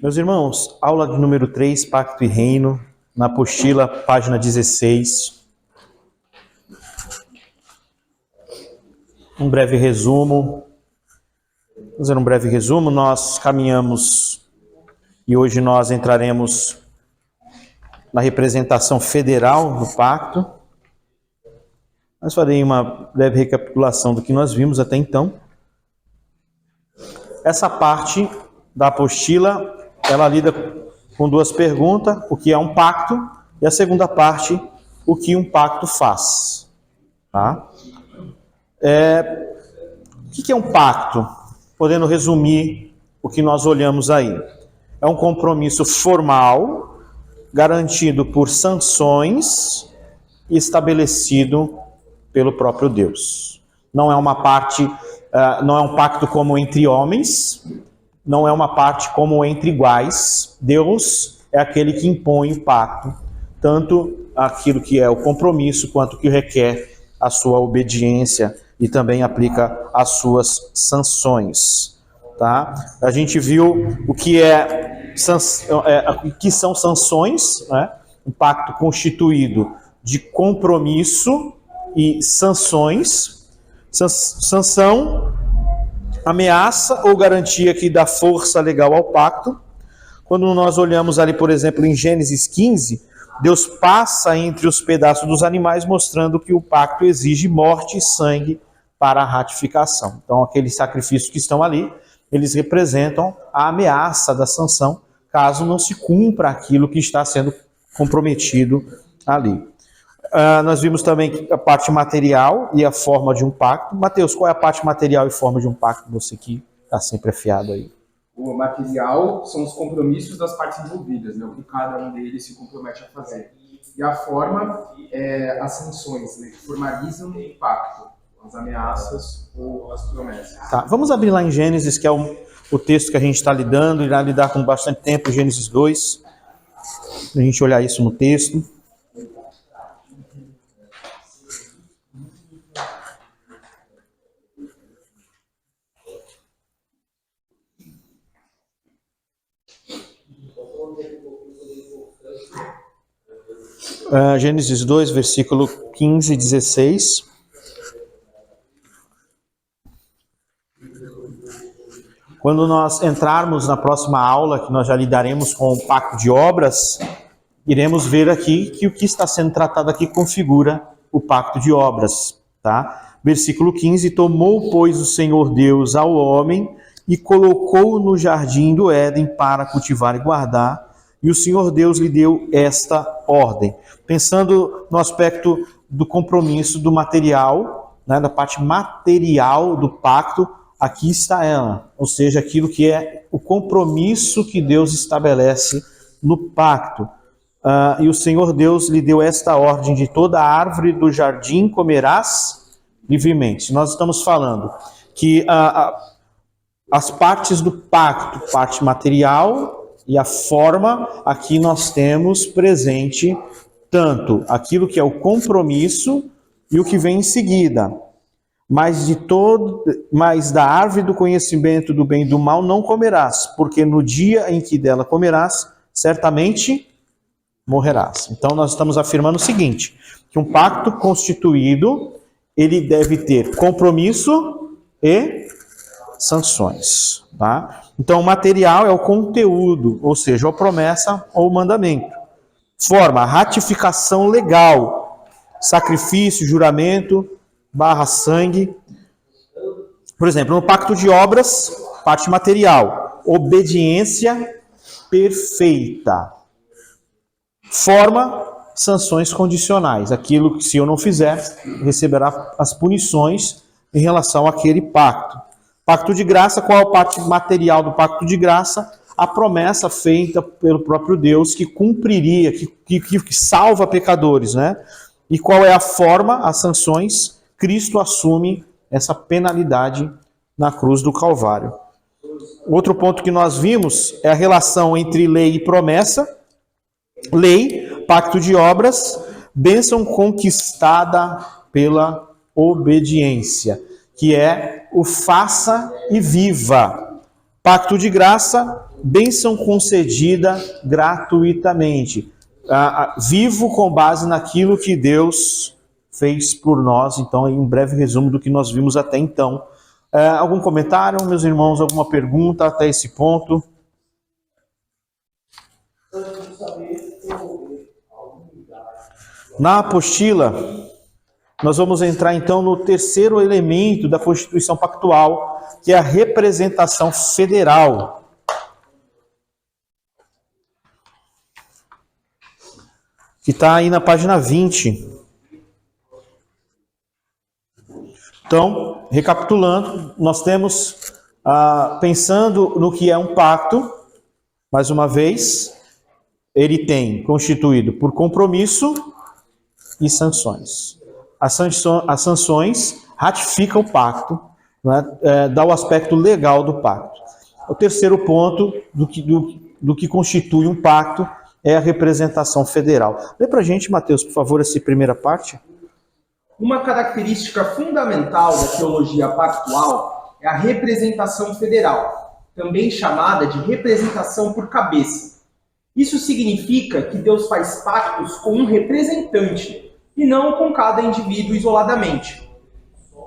Meus irmãos, aula de número 3, Pacto e Reino, na apostila, página 16. Um breve resumo. Vou fazer um breve resumo. Nós caminhamos e hoje nós entraremos na representação federal do pacto. Mas farei uma breve recapitulação do que nós vimos até então. Essa parte da apostila, ela lida com duas perguntas: o que é um pacto? E a segunda parte, o que um pacto faz. Tá? O que é um pacto? Podendo resumir o que nós olhamos aí. É um compromisso formal, garantido por sanções e estabelecido pelo próprio Deus. Não é uma parte, não é um pacto como entre homens, não é uma parte como entre iguais. Deus é aquele que impõe o pacto, tanto aquilo que é o compromisso, quanto que requer a sua obediência e também aplica as suas sanções. Tá? A gente viu o que que são sanções, né? Um pacto constituído de compromisso e sanções. Sanção, ameaça ou garantia que dá força legal ao pacto. Quando nós olhamos ali, por exemplo, em Gênesis 15, Deus passa entre os pedaços dos animais, mostrando que o pacto exige morte e sangue para a ratificação. Então, aqueles sacrifícios que estão ali, eles representam a ameaça da sanção, caso não se cumpra aquilo que está sendo comprometido ali. Nós vimos também a parte material e a forma de um pacto. Mateus, qual é a parte material e forma de um pacto? Você que está sempre afiado aí. O material são os compromissos das partes envolvidas, né? O que cada um deles se compromete a fazer. E a forma é as sanções, né? Que formalizam o pacto, as ameaças ou as promessas. Tá, vamos abrir lá em Gênesis, que é o texto que a gente está lidando, irá lidar com bastante tempo, Gênesis 2. A gente olhar isso no texto. Gênesis 2, versículo 15 e 16. Quando nós entrarmos na próxima aula, que nós já lidaremos com o pacto de obras, iremos ver aqui que o que está sendo tratado aqui configura o pacto de obras. Tá? Versículo 15: Tomou, pois, o Senhor Deus ao homem e colocou-o no jardim do Éden para cultivar e guardar. E o Senhor Deus lhe deu esta ordem. Pensando no aspecto do compromisso, do material, né, da parte material do pacto, aqui está ela. Ou seja, aquilo que é o compromisso que Deus estabelece no pacto. E o Senhor Deus lhe deu esta ordem: de toda árvore do jardim comerás livremente. Nós estamos falando que as partes do pacto, parte material e a forma, aqui nós temos presente tanto aquilo que é o compromisso e o que vem em seguida. Mas da árvore do conhecimento do bem e do mal não comerás, porque no dia em que dela comerás, certamente morrerás. Então nós estamos afirmando o seguinte, que um pacto constituído, ele deve ter compromisso e sanções. Tá? Então o material é o conteúdo, ou seja, a promessa ou o mandamento. Forma, ratificação legal, sacrifício, juramento, / sangue. Por exemplo, no pacto de obras, parte material, obediência perfeita. Forma, sanções condicionais. Aquilo que, se eu não fizer, receberá as punições em relação àquele pacto. Pacto de graça, qual é a parte material do pacto de graça? A promessa feita pelo próprio Deus que cumpriria, que salva pecadores, né? E qual é a forma, as sanções? Cristo assume essa penalidade na cruz do Calvário. Outro ponto que nós vimos é a relação entre lei e promessa. Lei, pacto de obras, bênção conquistada pela obediência, que é o faça e viva. Pacto de graça, bênção concedida gratuitamente. Vivo com base naquilo que Deus fez por nós. Então, em um breve resumo do que nós vimos até então. Algum comentário, meus irmãos? Alguma pergunta até esse ponto? Na apostila, nós vamos entrar então no terceiro elemento da Constituição Pactual, que é a representação federal. Que está aí na página 20. Então, recapitulando, nós temos, pensando no que é um pacto, mais uma vez, ele tem constituído por compromisso e sanções. As sanções ratificam o pacto, né, dá o aspecto legal do pacto. O terceiro ponto do que constitui um pacto é a representação federal. Lê para a gente, Mateus, por favor, essa primeira parte. Uma característica fundamental da teologia pactual é a representação federal, também chamada de representação por cabeça. Isso significa que Deus faz pactos com um representante e não com cada indivíduo isoladamente.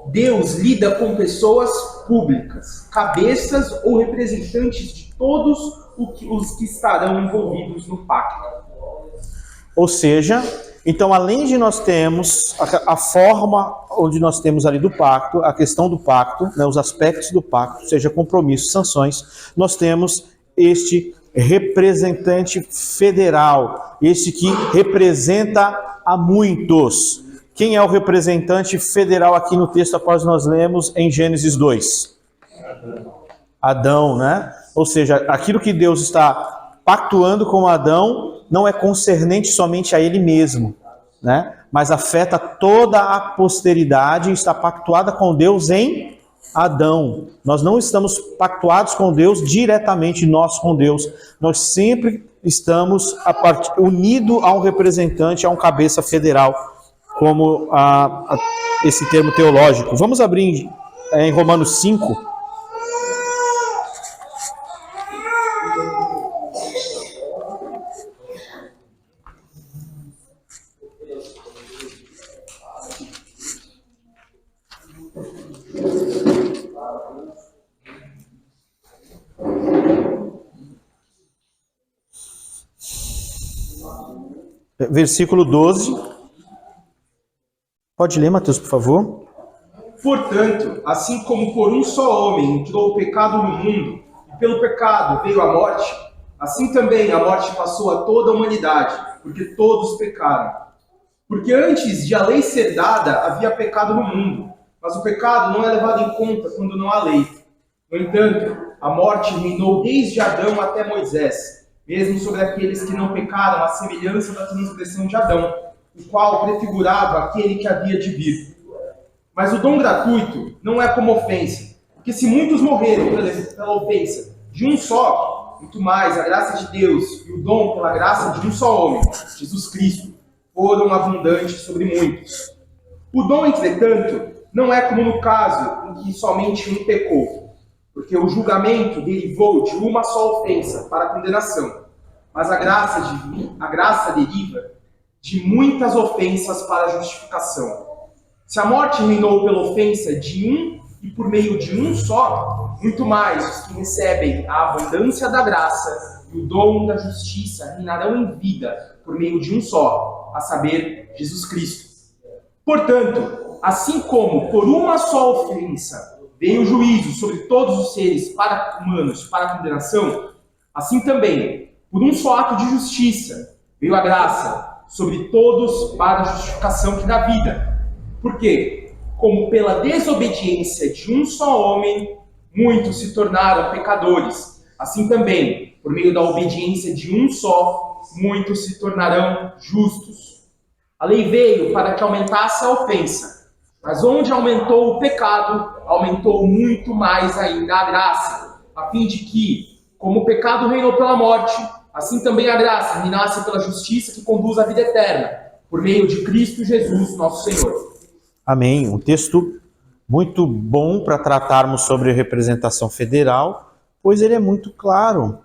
Deus lida com pessoas públicas, cabeças ou representantes de todos os que estarão envolvidos no pacto. Ou seja, então, além de nós termos a forma onde nós temos ali do pacto, a questão do pacto, né, os aspectos do pacto, seja compromisso, sanções, nós temos este representante federal, este que representa a muitos. Quem é o representante federal aqui no texto após nós lemos em Gênesis 2? Adão, né? Ou seja, aquilo que Deus está pactuando com Adão não é concernente somente a ele mesmo, né? Mas afeta toda a posteridade e está pactuada com Deus em Adão. Nós não estamos pactuados com Deus diretamente, nós com Deus. Nós sempre estamos unidos a um representante, a um cabeça federal, como esse termo teológico. Vamos abrir em Romanos 5. Versículo 12. Pode ler, Mateus, por favor. Portanto, assim como por um só homem entrou o pecado no mundo, e pelo pecado veio a morte, assim também a morte passou a toda a humanidade, porque todos pecaram. Porque antes de a lei ser dada, havia pecado no mundo, mas o pecado não é levado em conta quando não há lei. No entanto, a morte reinou desde Adão até Moisés, mesmo sobre aqueles que não pecaram, à semelhança da transgressão de Adão, o qual prefigurava aquele que havia de vir. Mas o dom gratuito não é como ofensa, porque se muitos morreram pela ofensa de um só, muito mais a graça de Deus e o dom pela graça de um só homem, Jesus Cristo, foram abundantes sobre muitos. O dom, entretanto, não é como no caso em que somente um pecou, porque o julgamento derivou de uma só ofensa para a condenação, mas a graça deriva de muitas ofensas para a justificação. Se a morte reinou pela ofensa de um e por meio de um só, muito mais os que recebem a abundância da graça e o dom da justiça reinarão em vida por meio de um só, a saber, Jesus Cristo. Portanto, assim como por uma só ofensa veio o juízo sobre todos os seres humanos para a condenação, assim também, por um só ato de justiça, veio a graça sobre todos para a justificação que dá vida. Porque, como pela desobediência de um só homem, muitos se tornaram pecadores, assim também, por meio da obediência de um só, muitos se tornarão justos. A lei veio para que aumentasse a ofensa, mas onde aumentou o pecado, aumentou muito mais ainda a graça, a fim de que, como o pecado reinou pela morte, assim também a graça reinasse pela justiça que conduz à vida eterna, por meio de Cristo Jesus, nosso Senhor. Amém. Um texto muito bom para tratarmos sobre representação federal, Pois ele é muito claro.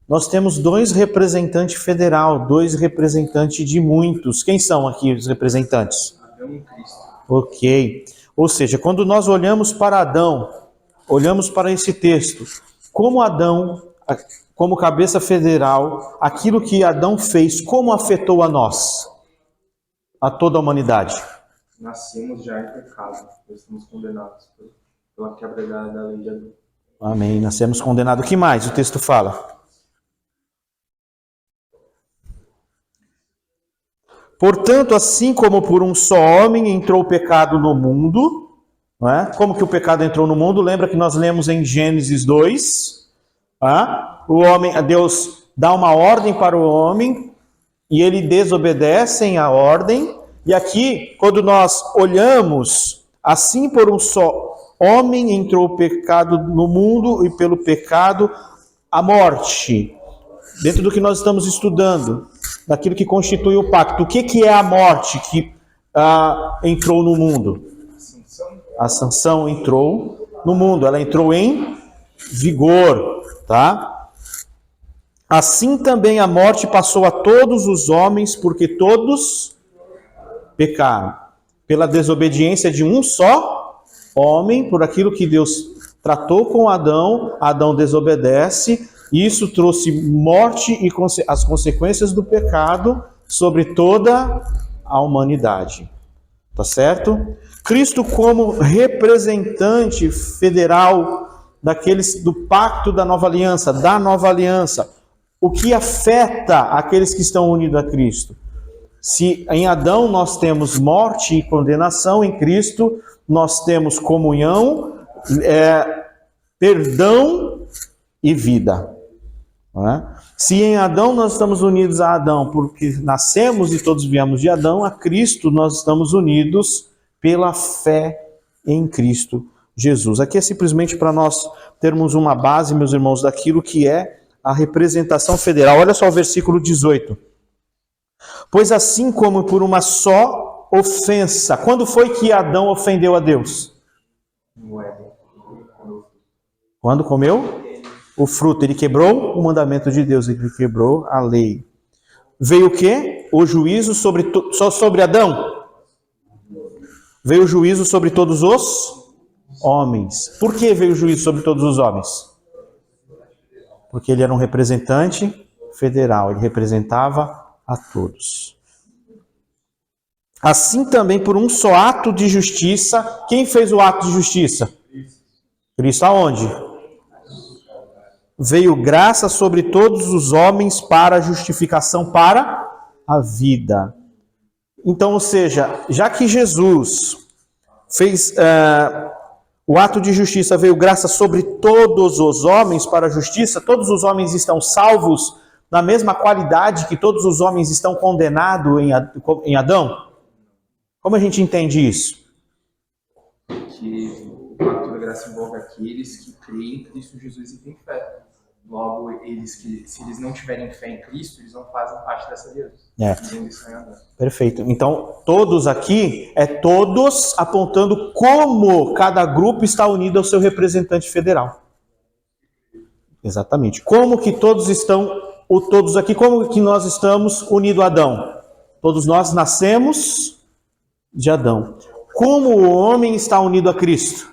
Nós temos 2 representantes federal, 2 representantes de muitos. Quem são aqui os representantes? Adão e Cristo. Ok. Ou seja, quando nós olhamos para Adão, olhamos para esse texto, como Adão, como cabeça federal, aquilo que Adão fez, como afetou a nós, a toda a humanidade? Nascemos já em pecado, nós estamos condenados pela quebra da lei de Adão. Amém. Nascemos condenados. O que mais o texto fala? Portanto, assim como por um só homem entrou o pecado no mundo, não é? Como que o pecado entrou no mundo? Lembra que nós lemos em Gênesis 2, o homem, Deus dá uma ordem para o homem e ele desobedece a ordem. E aqui, quando nós olhamos, assim por um só homem entrou o pecado no mundo e pelo pecado a morte. Dentro do que nós estamos estudando, daquilo que constitui o pacto. O que é a morte que entrou no mundo? A sanção entrou no mundo, ela entrou em vigor, tá? Assim também a morte passou a todos os homens, porque todos pecaram. Pela desobediência de um só homem, por aquilo que Deus tratou com Adão, Adão desobedece. Isso trouxe morte e as consequências do pecado sobre toda a humanidade. Tá certo? Cristo como representante federal daqueles do pacto da nova aliança, o que afeta aqueles que estão unidos a Cristo? Se em Adão nós temos morte e condenação, em Cristo nós temos comunhão, perdão e vida. Não é? Se em Adão nós estamos unidos a Adão porque nascemos e todos viemos de Adão, a Cristo nós estamos unidos pela fé em Cristo Jesus. Aqui é simplesmente para nós termos uma base, meus irmãos, daquilo que é a representação federal. Olha só o versículo 18. Pois assim como por uma só ofensa. Quando foi que Adão ofendeu a Deus? No Éden. Quando comeu o fruto, ele quebrou o mandamento de Deus, ele quebrou a lei. Veio o quê? O juízo só sobre Adão? Veio o juízo sobre todos os homens. Por que veio o juízo sobre todos os homens? Porque ele era um representante federal, ele representava a todos. Assim também por um só ato de justiça. Quem fez o ato de justiça? Cristo. Aonde? Veio graça sobre todos os homens para a justificação, para a vida. Então, ou seja, já que Jesus fez o ato de justiça, veio graça sobre todos os homens para a justiça, todos os homens estão salvos na mesma qualidade que todos os homens estão condenados em Adão? Como a gente entende isso? Que o pacto da graça envolve aqueles que creem em Cristo Jesus e têm fé. Logo, se eles não tiverem fé em Cristo, eles não fazem parte dessa aliança. Perfeito. Então, todos aqui, todos apontando como cada grupo está unido ao seu representante federal. Exatamente. Como que todos aqui, como que nós estamos unidos a Adão? Todos nós nascemos de Adão. Como o homem está unido a Cristo?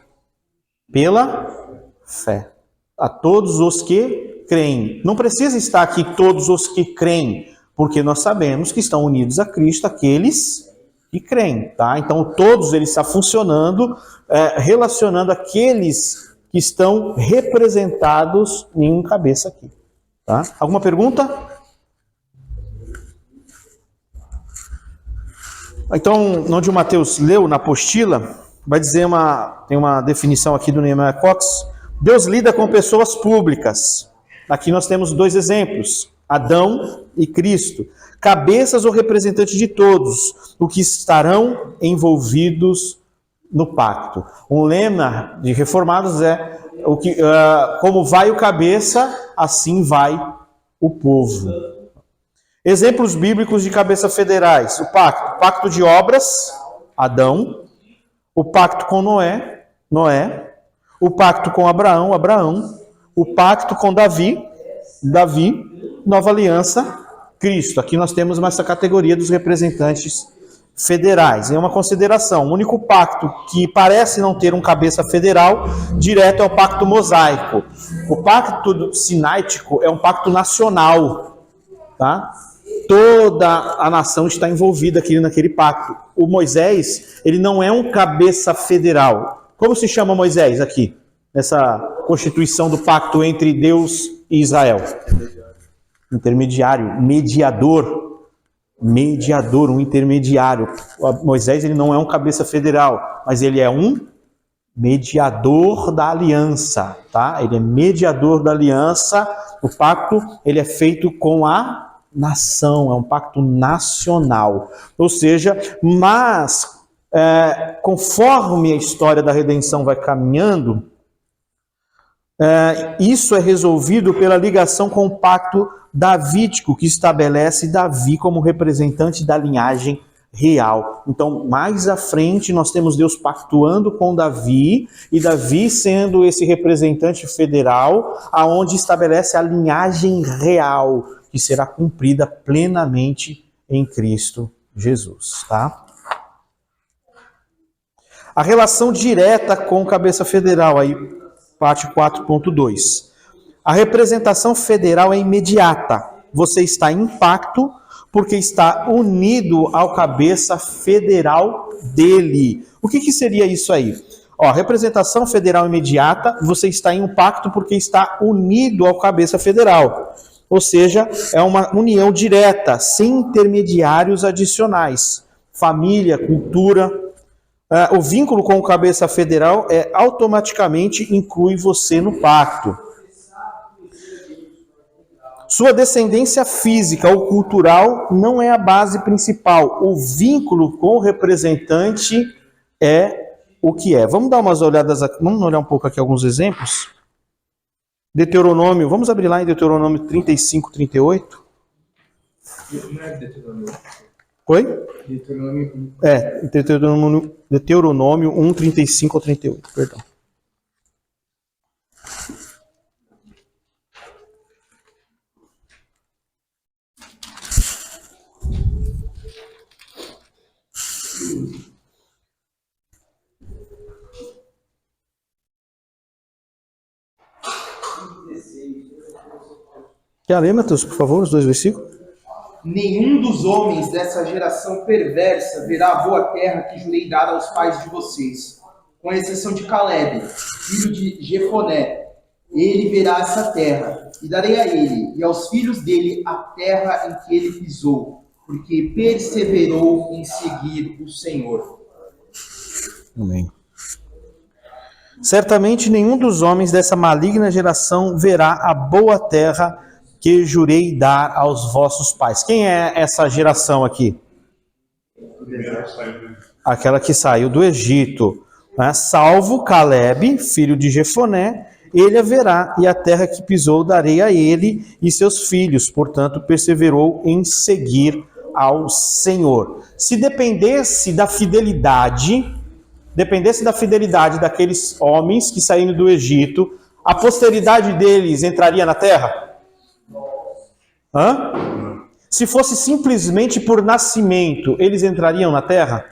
Pela fé. A todos os que creem. Não precisa estar aqui todos os que creem, porque nós sabemos que estão unidos a Cristo aqueles que creem, tá? Então todos ele está funcionando, relacionando aqueles que estão representados em um cabeça aqui, tá? Alguma pergunta? Então, onde o Mateus leu na apostila, vai dizer tem uma definição aqui do Nehemiah Cox. Deus lida com pessoas públicas. Aqui nós temos 2 exemplos, Adão e Cristo. Cabeças ou representantes de todos, o que estarão envolvidos no pacto. Um lema de reformados é como vai o cabeça, assim vai o povo. Exemplos bíblicos de cabeça federais. O pacto de obras, Adão. O pacto com Noé. O pacto com Abraão. O pacto com Davi, nova aliança, Cristo. Aqui nós temos essa categoria dos representantes federais. É uma consideração. O único pacto que parece não ter um cabeça federal direto é o pacto mosaico. O pacto sinaítico é um pacto nacional, tá? Toda a nação está envolvida aqui naquele pacto. O Moisés, ele não é um cabeça federal. Como se chama Moisés aqui? Nessa constituição do pacto entre Deus e Israel? Intermediário, mediador, um intermediário. Moisés, ele não é um cabeça federal, mas ele é um mediador da aliança, tá? Ele é mediador da aliança. O pacto, ele é feito com a nação, é um pacto nacional. Ou seja, mas conforme a história da redenção vai caminhando, isso é resolvido pela ligação com o pacto davídico, que estabelece Davi como representante da linhagem real. Então, mais à frente, nós temos Deus pactuando com Davi, e Davi sendo esse representante federal, aonde estabelece a linhagem real, que será cumprida plenamente em Cristo Jesus, tá? A relação direta com o cabeça federal, aí, parte 4.2. A representação federal é imediata. Você está em pacto porque está unido ao cabeça federal dele. O que seria isso aí? Ó, representação federal imediata, você está em um pacto porque está unido ao cabeça federal. Ou seja, é uma união direta, sem intermediários adicionais. Família, cultura. O vínculo com o cabeça federal automaticamente inclui você no pacto. Sua descendência física ou cultural não é a base principal. O vínculo com o representante é o que é. Vamos dar umas olhadas aqui, vamos olhar um pouco aqui alguns exemplos. Deuteronômio, vamos abrir lá em Deuteronômio 35, 38. Não é Deuteronômio. Oi? Deuteronômio 1, 35 ao 38, perdão. Quer ler, Matheus, por favor, os 2 versículos? Nenhum dos homens dessa geração perversa verá a boa terra que jurei dar aos pais de vocês, com exceção de Caleb, filho de Jefoné. Ele verá essa terra, e darei a ele e aos filhos dele a terra em que ele pisou, porque perseverou em seguir o Senhor. Amém. Certamente nenhum dos homens dessa maligna geração verá a boa terra que jurei dar aos vossos pais. Quem é essa geração aqui? Aquela que saiu do Egito, né? Salvo Caleb, filho de Jefoné, ele a verá, e a terra que pisou darei a ele e seus filhos. Portanto, perseverou em seguir ao Senhor. Se dependesse da fidelidade daqueles homens que saíram do Egito, a posteridade deles entraria na terra? Se fosse simplesmente por nascimento, eles entrariam na terra?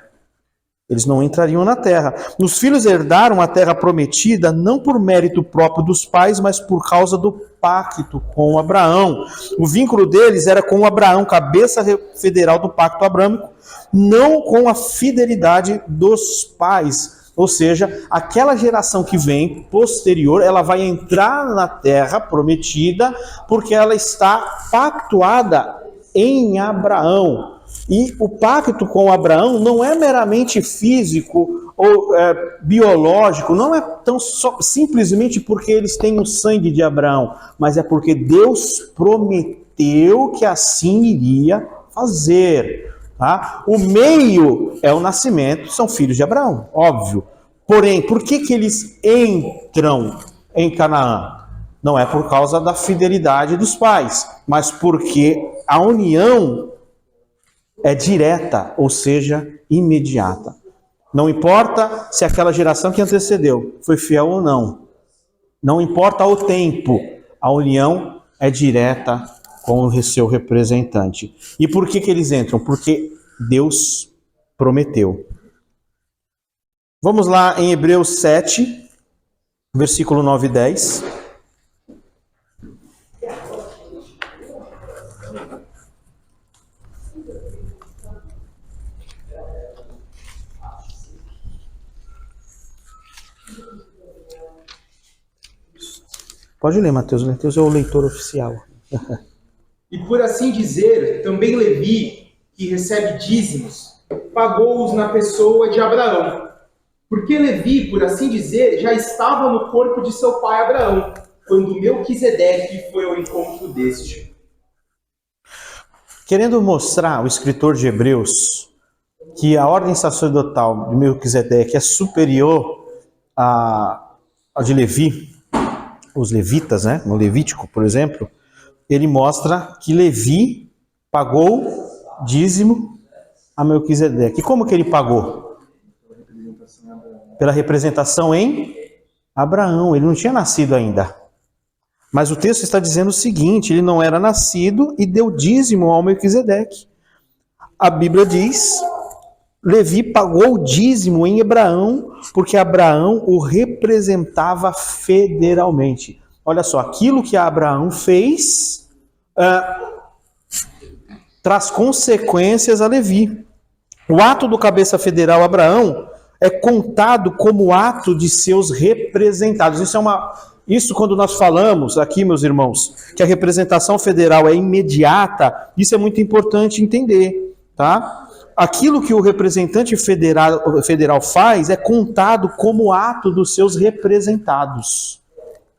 Eles não entrariam na terra. Os filhos herdaram a terra prometida não por mérito próprio dos pais, mas por causa do pacto com Abraão. O vínculo deles era com Abraão, cabeça federal do pacto abrâmico, não com a fidelidade dos pais. Ou seja, aquela geração que vem posterior, ela vai entrar na terra prometida porque ela está pactuada em Abraão. E o pacto com Abraão não é meramente físico ou biológico, não é tão simplesmente porque eles têm o sangue de Abraão, mas é porque Deus prometeu que assim iria fazer. Tá? O meio é o nascimento, são filhos de Abraão, óbvio. Porém, por que eles entram em Canaã? Não é por causa da fidelidade dos pais, mas porque a união é direta, ou seja, imediata. Não importa se aquela geração que antecedeu foi fiel ou não. Não importa o tempo, a união é direta com o seu representante. E por que eles entram? Porque Deus prometeu. Vamos lá em Hebreus 7, versículo 9 e 10. Pode ler, Mateus. Mateus é o leitor oficial. E por assim dizer, também Levi, que recebe dízimos, pagou-os na pessoa de Abraão. Porque Levi, por assim dizer, já estava no corpo de seu pai Abraão, quando Melquisedeque foi ao encontro deste. Querendo mostrar, o escritor de Hebreus, que a ordem sacerdotal de Melquisedeque é superior à de Levi, os levitas, né? No Levítico, por exemplo, ele mostra que Levi pagou dízimo a Melquisedeque. E como que ele pagou? Pela representação em Abraão. Ele não tinha nascido ainda. Mas o texto está dizendo o seguinte: ele não era nascido e deu dízimo ao Melquisedeque. A Bíblia diz: Levi pagou o dízimo em Abraão, porque Abraão o representava federalmente. Olha só, aquilo que Abraão fez traz consequências a Levi. O ato do cabeça federal Abraão é contado como ato de seus representados. Isso quando nós falamos aqui, meus irmãos, que a representação federal é imediata, isso é muito importante entender, tá? Aquilo que o representante federal faz é contado como ato dos seus representados.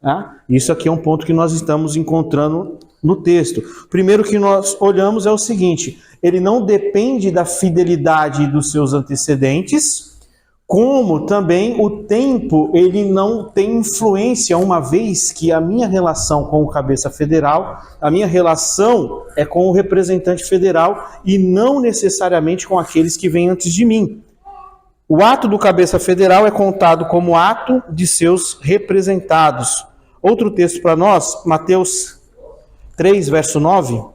Tá? Isso aqui é um ponto que nós estamos encontrando no texto. Primeiro que nós olhamos é o seguinte: ele não depende da fidelidade dos seus antecedentes, como também o tempo ele não tem influência, uma vez que a minha relação com o cabeça federal, a minha relação é com o representante federal e não necessariamente com aqueles que vêm antes de mim. O ato do cabeça federal é contado como ato de seus representados. Outro texto para nós, Mateus 3, verso 9.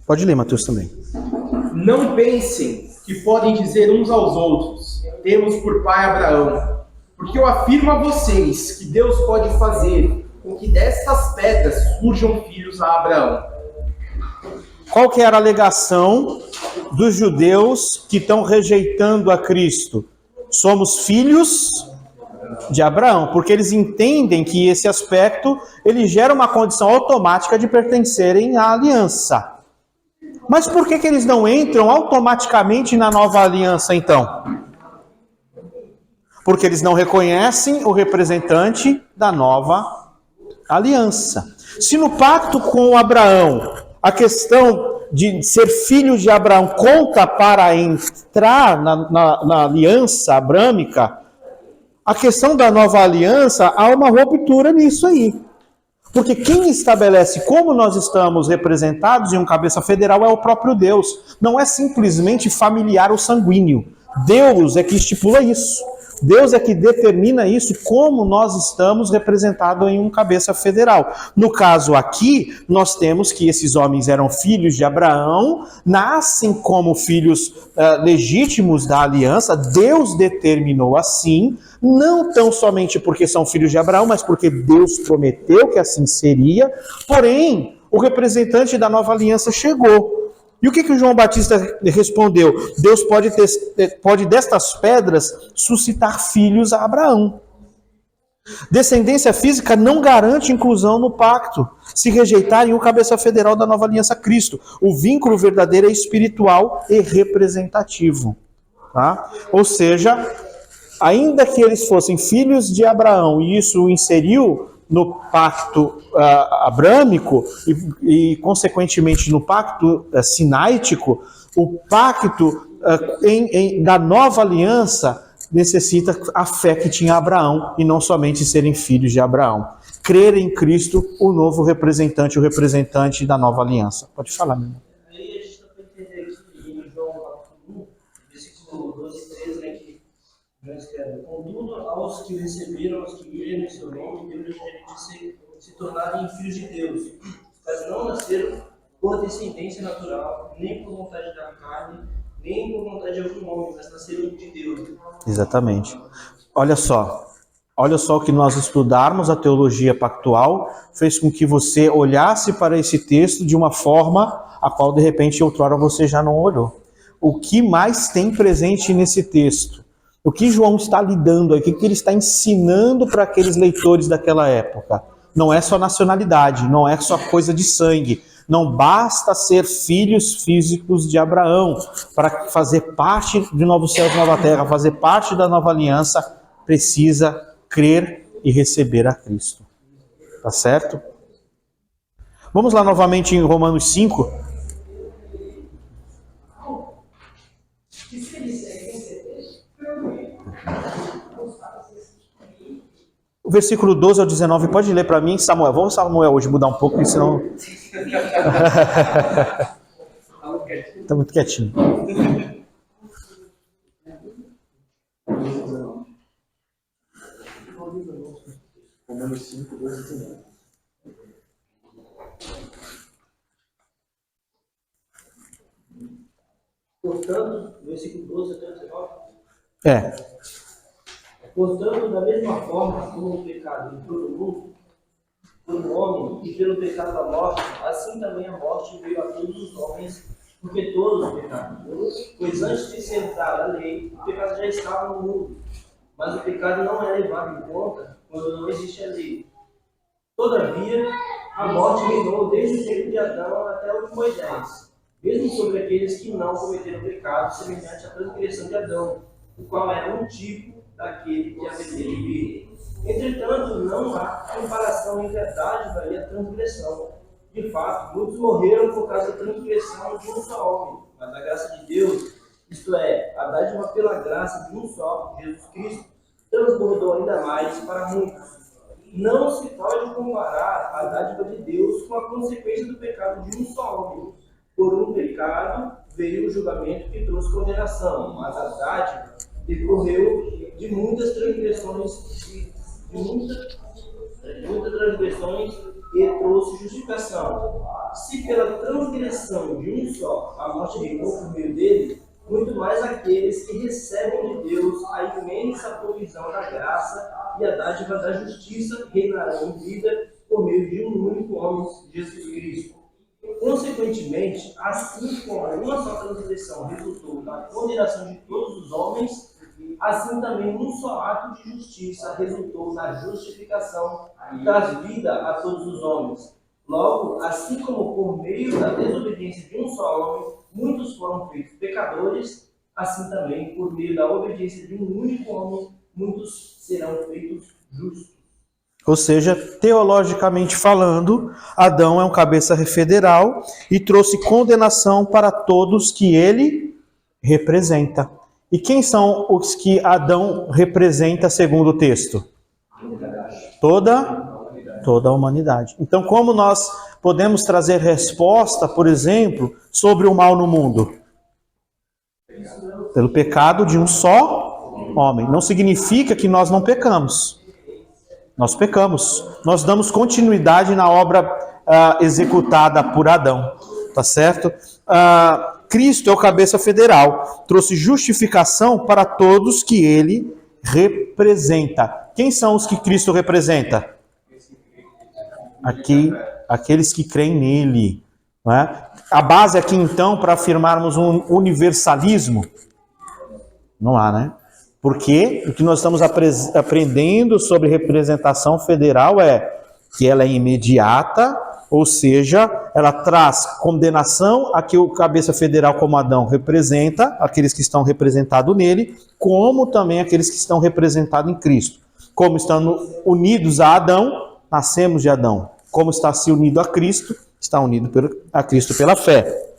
Pode ler, Mateus, também. Não pensem que podem dizer uns aos outros: temos por pai Abraão. Porque eu afirmo a vocês que Deus pode fazer com que destas pedras surjam filhos a Abraão. Qual que era a alegação dos judeus que estão rejeitando a Cristo? Somos filhos de Abraão, porque eles entendem que esse aspecto ele gera uma condição automática de pertencerem à aliança. Mas por que eles não entram automaticamente na nova aliança, então? Porque eles não reconhecem o representante da nova aliança. Se no pacto com Abraão, a questão de ser filho de Abraão conta para entrar na aliança abrâmica, a questão da nova aliança, há uma ruptura nisso aí. Porque quem estabelece como nós estamos representados em um cabeça federal é o próprio Deus. Não é simplesmente familiar ou sanguíneo. Deus é que estipula isso. Deus é que determina isso, como nós estamos representados em um cabeça federal. No caso aqui, nós temos que esses homens eram filhos de Abraão, nascem como filhos legítimos da aliança, Deus determinou assim, não tão somente porque são filhos de Abraão, mas porque Deus prometeu que assim seria. Porém, o representante da nova aliança chegou. E o que o João Batista respondeu? Deus pode destas pedras suscitar filhos a Abraão. Descendência física não garante inclusão no pacto, se rejeitarem o cabeça federal da nova aliança Cristo. O vínculo verdadeiro é espiritual e representativo. Tá? Ou seja, ainda que eles fossem filhos de Abraão, e isso o inseriu no pacto abrâmico e consequentemente no pacto sinaítico, o pacto da nova aliança necessita a fé que tinha Abraão e não somente serem filhos de Abraão. Crer em Cristo, o novo representante, o representante da nova aliança. Pode falar, meu irmão. Aí a gente também entender aqui em João capítulo 1, versículo 12 e 13, né, que João escreve: contudo, aos que receberam, aos que creram em seu nome, Deus lhes permite se tornarem filhos de Deus, mas não nasceram por descendência natural, nem por vontade da carne, nem por vontade de algum homem, mas nasceram de Deus. Exatamente. Olha só o que nós estudarmos a teologia pactual fez com que você olhasse para esse texto de uma forma a qual de repente outrora você já não olhou. O que mais tem presente nesse texto? O que João está lidando aqui, o que ele está ensinando para aqueles leitores daquela época? Não é só nacionalidade, não é só coisa de sangue. Não basta ser filhos físicos de Abraão para fazer parte de Novo Céu e Nova Terra, fazer parte da nova aliança, precisa crer e receber a Cristo. Tá certo? Vamos lá novamente em Romanos 5. O versículo 12 ao 19, pode ler para mim, Samuel. Vamos, Samuel, hoje mudar um pouco, porque senão... Está muito quietinho. Romanos 5, 12 e 19. Portanto, versículo 12 até 19. É. Portanto, da mesma forma como o pecado entrou no mundo, por um homem, e pelo pecado da morte, assim também a morte veio a todos os homens, porque todos pecaram. Pois antes de ser dada a lei, o pecado já estava no mundo, mas o pecado não é levado em conta quando não existe a lei. Todavia, a morte reinou desde o tempo de Adão até o de Moisés, mesmo sobre aqueles que não cometeram pecado semelhante à transgressão de Adão, o qual era um tipo daquele que haveria de vir. Entretanto, não há comparação entre a dádiva e a transgressão. De fato, muitos morreram por causa da transgressão de um só homem, mas a graça de Deus, isto é, a dádiva pela graça de um só, Jesus Cristo, transbordou ainda mais para muitos. Não se pode comparar a dádiva de Deus com a consequência do pecado de um só homem. Por um pecado veio o julgamento que trouxe condenação, mas a dádiva decorreu de muitas transgressões, e trouxe justificação. Se pela transgressão de um só a morte reinou por meio dele, muito mais aqueles que recebem de Deus a imensa provisão da graça e a dádiva da justiça reinarão em vida por meio de um único homem, Jesus Cristo. Consequentemente, assim como uma só transgressão resultou na condenação de todos os homens, assim também um só ato de justiça resultou na justificação e traz vida a todos os homens. Logo, assim como por meio da desobediência de um só homem, muitos foram feitos pecadores, assim também por meio da obediência de um único homem, muitos serão feitos justos. Ou seja, teologicamente falando, Adão é um cabeça federal e trouxe condenação para todos que ele representa. E quem são os que Adão representa segundo o texto? Toda a humanidade. Então, como nós podemos trazer resposta, por exemplo, sobre o mal no mundo? Pelo pecado de um só homem. Não significa que nós não pecamos. Nós pecamos. Nós damos continuidade na obra executada por Adão. Tá certo? Cristo é o cabeça federal. Trouxe justificação para todos que ele representa. Quem são os que Cristo representa? Aqueles que creem nele. Não é? A base aqui, então, para afirmarmos um universalismo, não há, né? Porque o que nós estamos aprendendo sobre representação federal é que ela é imediata, ou seja, ela traz condenação a que o cabeça federal como Adão representa, aqueles que estão representados nele, como também aqueles que estão representados em Cristo. Como estão unidos a Adão, nascemos de Adão. Como está se unido a Cristo, está unido a Cristo pela fé.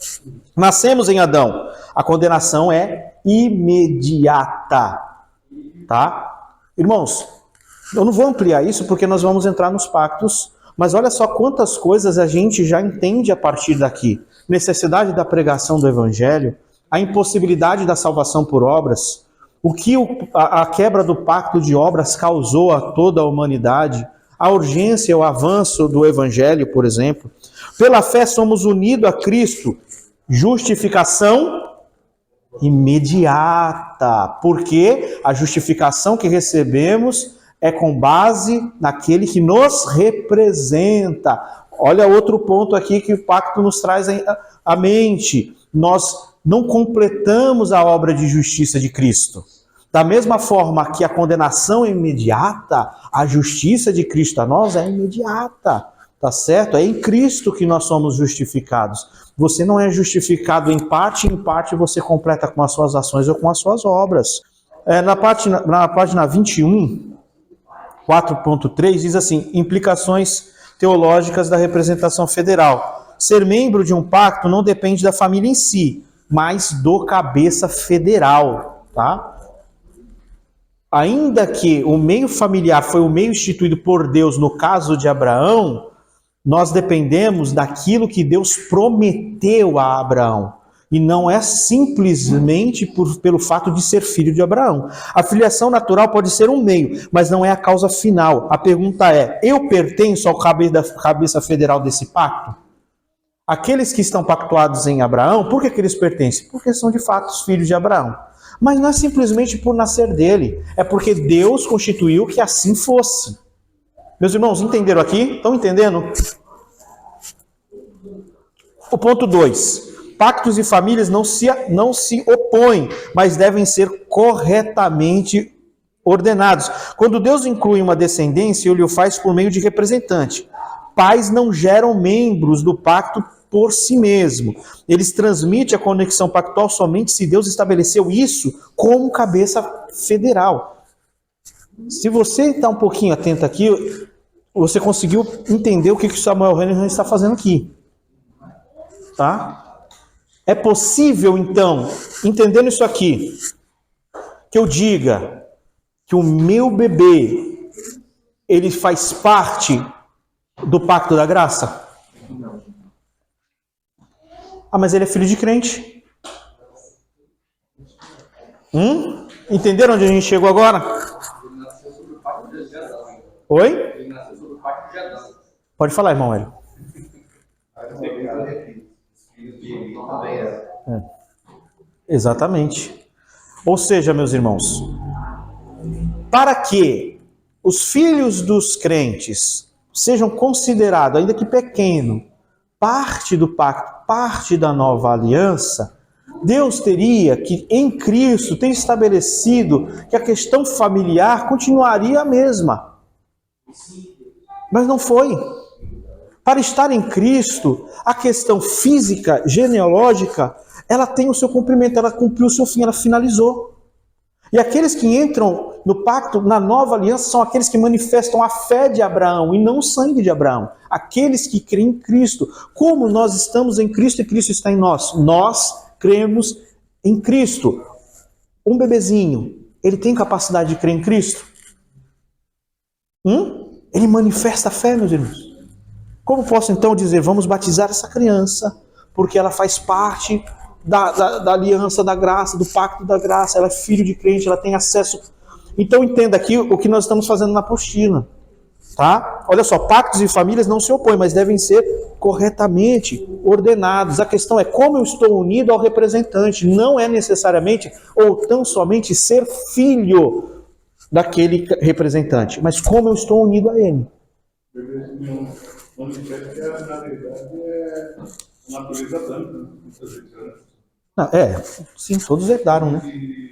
Nascemos em Adão. A condenação é imediata. tá? Irmãos, eu não vou ampliar isso porque nós vamos entrar nos pactos, mas olha só quantas coisas a gente já entende a partir daqui. Necessidade da pregação do evangelho, a impossibilidade da salvação por obras, o que a quebra do pacto de obras causou a toda a humanidade, a urgência, o avanço do evangelho, por exemplo. Pela fé somos unidos a Cristo, justificação imediata, porque a justificação que recebemos é com base naquele que nos representa. Olha outro ponto aqui que o pacto nos traz à mente. Nós não completamos a obra de justiça de Cristo. Da mesma forma que a condenação é imediata, a justiça de Cristo a nós é imediata. Tá certo? É em Cristo que nós somos justificados. Você não é justificado em parte você completa com as suas ações ou com as suas obras. Na página 21, 4.3, diz assim, implicações teológicas da representação federal. Ser membro de um pacto não depende da família em si, mas do cabeça federal, tá? Ainda que o meio familiar foi o meio instituído por Deus no caso de Abraão, nós dependemos daquilo que Deus prometeu a Abraão. E não é simplesmente pelo fato de ser filho de Abraão. A filiação natural pode ser um meio, mas não é a causa final. A pergunta é, eu pertenço ao cabeça federal desse pacto? Aqueles que estão pactuados em Abraão, por que eles pertencem? Porque são de fato os filhos de Abraão. Mas não é simplesmente por nascer dele, é porque Deus constituiu que assim fosse. Meus irmãos, entenderam aqui? Estão entendendo? O ponto 2. Pactos e famílias não se opõem, mas devem ser corretamente ordenados. Quando Deus inclui uma descendência, Ele o faz por meio de representante. Pais não geram membros do pacto por si mesmo. Eles transmitem a conexão pactual somente se Deus estabeleceu isso como cabeça federal. Se você está um pouquinho atento aqui, você conseguiu entender o que Samuel Hahnemann está fazendo aqui. Tá? É possível, então, entendendo isso aqui, que eu diga que o meu bebê, ele faz parte do pacto da graça? Não. Ah, mas ele é filho de crente. Entenderam onde a gente chegou agora? Ele nasceu sobre o pacto de Adão. Oi? Ele nasceu sobre o pacto de Adão. Pode falar, irmão Hélio. Exatamente. Ou seja, meus irmãos, para que os filhos dos crentes sejam considerados, ainda que pequeno, parte do pacto, parte da nova aliança, Deus teria que, em Cristo, ter estabelecido que a questão familiar continuaria a mesma. Mas não foi. Para estar em Cristo, a questão física, genealógica, ela tem o seu cumprimento, ela cumpriu o seu fim, ela finalizou. E aqueles que entram no pacto, na nova aliança, são aqueles que manifestam a fé de Abraão e não o sangue de Abraão. Aqueles que creem em Cristo. Como nós estamos em Cristo e Cristo está em nós? Nós cremos em Cristo. Um bebezinho, ele tem capacidade de crer em Cristo? Ele manifesta a fé, meus irmãos. Como posso então dizer, vamos batizar essa criança, porque ela faz parte da aliança da graça, do pacto da graça, ela é filho de crente, ela tem acesso. Então entenda aqui o que nós estamos fazendo na apostila. Tá? Olha só, pactos e famílias não se opõem, mas devem ser corretamente ordenados. A questão é como eu estou unido ao representante. Não é necessariamente ou tão somente ser filho daquele representante, mas como eu estou unido a ele. Manifesta que, na verdade, é uma natureza adâmica, muitas vezes, né? Não, sim, todos herdaram, né? E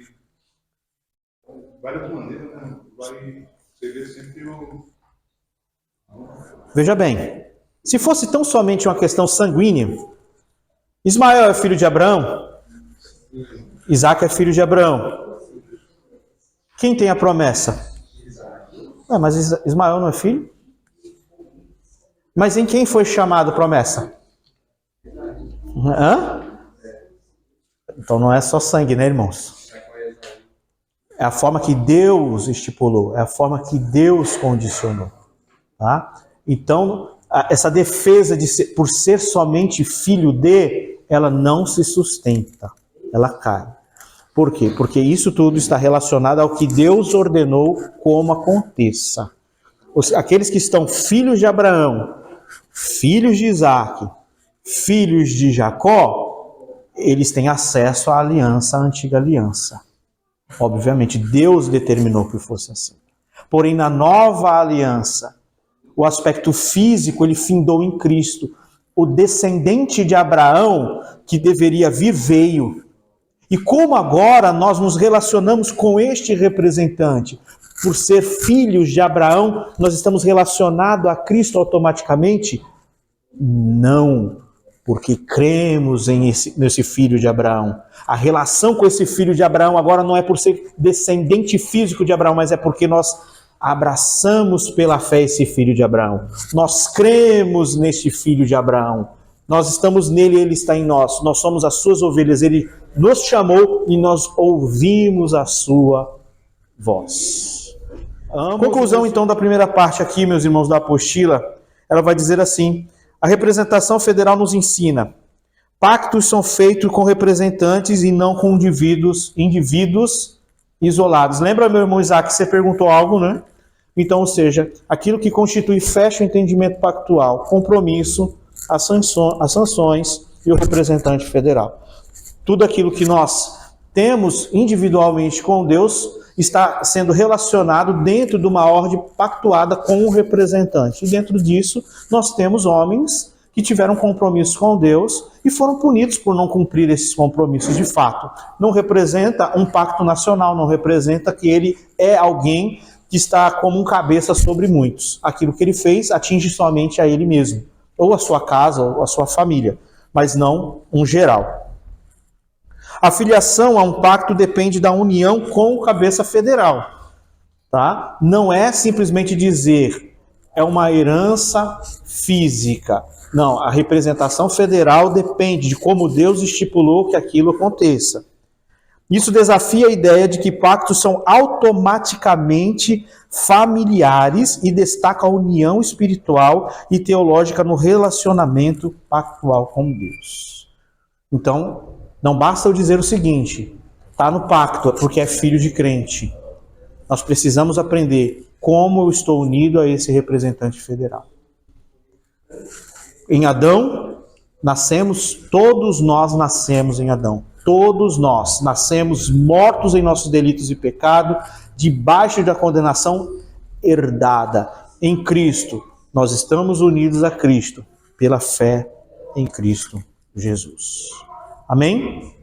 várias maneiras, né? Vai ser sempre o... Veja bem, se fosse tão somente uma questão sanguínea, Ismael é filho de Abraão, Isaac é filho de Abraão. Quem tem a promessa? Mas Ismael não é filho? Mas em quem foi chamado promessa? Então não é só sangue, né, irmãos? É a forma que Deus estipulou, é a forma que Deus condicionou. Tá? Então, essa defesa por ser somente filho de, ela não se sustenta, ela cai. Por quê? Porque isso tudo está relacionado ao que Deus ordenou como aconteça. Aqueles que estão filhos de Abraão, filhos de Isaac, filhos de Jacó, eles têm acesso à aliança, à antiga aliança. Obviamente, Deus determinou que fosse assim. Porém, na nova aliança, o aspecto físico, ele findou em Cristo. O descendente de Abraão, que deveria vir, veio. E como agora nós nos relacionamos com este representante? Por ser filhos de Abraão, nós estamos relacionados a Cristo automaticamente? Não, porque cremos nesse filho de Abraão. A relação com esse filho de Abraão agora não é por ser descendente físico de Abraão, mas é porque nós abraçamos pela fé esse filho de Abraão. Nós cremos neste filho de Abraão. Nós estamos nele, ele está em nós. Nós somos as suas ovelhas. Ele nos chamou e nós ouvimos a sua voz. Conclusão, então, da primeira parte aqui, meus irmãos, da apostila, ela vai dizer assim: a representação federal nos ensina: pactos são feitos com representantes e não com indivíduos isolados. Lembra, meu irmão Isaac, que você perguntou algo, né? Então, ou seja, aquilo que constitui fecha o entendimento pactual, compromisso, as sanções e o representante federal. Tudo aquilo que nós temos individualmente com Deus está sendo relacionado dentro de uma ordem pactuada com o representante. E dentro disso, nós temos homens que tiveram compromisso com Deus e foram punidos por não cumprir esses compromissos de fato. Não representa um pacto nacional, não representa que ele é alguém que está como um cabeça sobre muitos. Aquilo que ele fez atinge somente a ele mesmo, ou a sua casa, ou a sua família, mas não um geral. A filiação a um pacto depende da união com o cabeça federal. Tá? Não é simplesmente dizer é uma herança física. Não, a representação federal depende de como Deus estipulou que aquilo aconteça. Isso desafia a ideia de que pactos são automaticamente familiares e destaca a união espiritual e teológica no relacionamento pactual com Deus. Então, não basta eu dizer o seguinte: está no pacto porque é filho de crente. Nós precisamos aprender como eu estou unido a esse representante federal. Em Adão, todos nós nascemos em Adão. Todos nós nascemos mortos em nossos delitos e pecado, debaixo da condenação herdada. Em Cristo, nós estamos unidos a Cristo pela fé em Cristo Jesus. Amém?